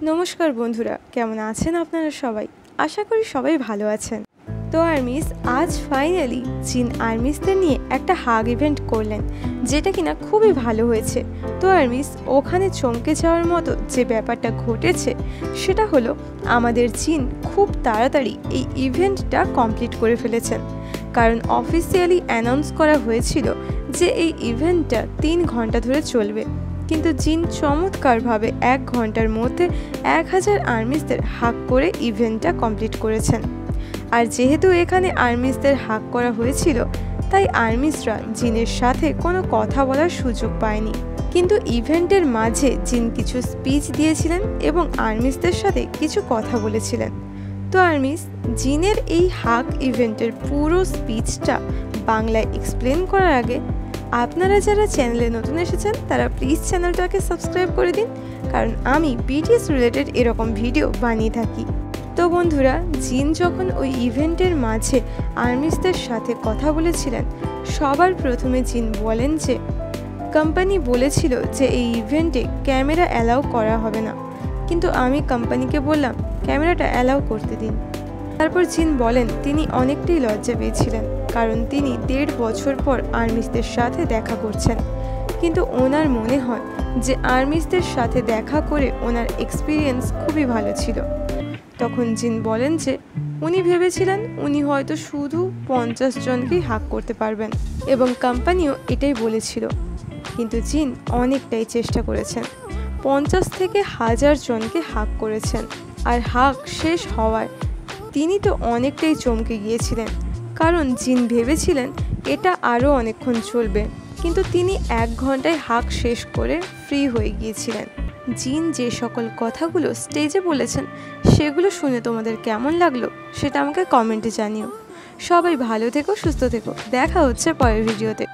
নমস্কার বন্ধুরা, কেমন আছেন আপনারা সবাই? আশা করি সবাই ভালো আছেন। তো আর্মিস আজ ফাইনালি জিন আর্মিসদের নিয়ে একটা হাগ ইভেন্ট করলেন, যেটা কিনা খুবই ভালো হয়েছে। তো আর্মিস ওখানে চমকে যাওয়ার মতো যে ব্যাপারটা ঘটেছে সেটা হলো আমাদের জিন খুব তাড়াতাড়ি এই ইভেন্টটা কমপ্লিট করে ফেলেছেন। কারণ অফিসিয়ালি অ্যানাউন্স করা হয়েছিল যে এই ইভেন্টটা 3 ঘন্টা ধরে চলবে, কিন্তু জিন চমৎকারভাবে 1 ঘন্টার মধ্যে 1000 আর্মিসদের হাক করে ইভেন্টটা কমপ্লিট করেছেন। আর যেহেতু এখানে আর্মিসদের হাক করা হয়েছিল, তাই আর্মিসরা জিনের সাথে কোনো কথা বলার সুযোগ পায়নি। কিন্তু ইভেন্টের মাঝে জিন কিছু স্পিচ দিয়েছিলেন এবং আর্মিসদের সাথে কিছু কথা বলেছিলেন। তো আর্মিস জিনের এই হাক ইভেন্টের পুরো স্পিচটা বাংলায় এক্সপ্লেন করার আগে আপনারা যারা চ্যানেলে নতুন এসেছেন তারা প্লিজ চ্যানেলটাকে সাবস্ক্রাইব করে দিন, কারণ আমি বিটিএস রিলেটেড এরকম ভিডিও বানিয়ে থাকি। তো বন্ধুরা, জিন যখন ওই ইভেন্টের মাঝে আর্মিসদের সাথে কথা বলেছিলেন, সবার প্রথমে জিন বলেন যে কোম্পানি বলেছিল যে এই ইভেন্টে ক্যামেরা অ্যালাউ করা হবে না, কিন্তু আমি কোম্পানিকে বললাম ক্যামেরাটা অ্যালাউ করতে দিন। তারপর জিন বলেন তিনি অনেকটাই লজ্জা পেয়েছিলেন, কারণ তিনি 1.5 বছর পর আর্মিসদের সাথে দেখা করছেন। কিন্তু ওনার মনে হয় যে আর্মিসদের সাথে দেখা করে ওনার এক্সপিরিয়েন্স খুবই ভালো ছিল। তখন জিন বলেন যে উনি ভেবেছিলেন উনি হয়তো শুধু 50 জনকেই হাক করতে পারবেন, এবং কোম্পানিও এটাই বলেছিল। কিন্তু জিন অনেকটাই চেষ্টা করেছেন, 50 থেকে 1000 জনকে হাক করেছেন। আর হাক শেষ হওয়ায় তিনি তো অনেকটাই চমকে গিয়েছিলেন, কারণ জিন ভেবেছিলেন এটা আরও অনেকক্ষণ চলবে, কিন্তু তিনি 1 ঘন্টায় হাক শেষ করে ফ্রি হয়ে গিয়েছিলেন। জিন যে সকল কথাগুলো স্টেজে বলেছেন সেগুলো শুনে তোমাদের কেমন লাগলো সেটা আমাকে কমেন্টে জানিও। সবাই ভালো থেকো, সুস্থ থেকো, দেখা হচ্ছে পরের ভিডিওতে।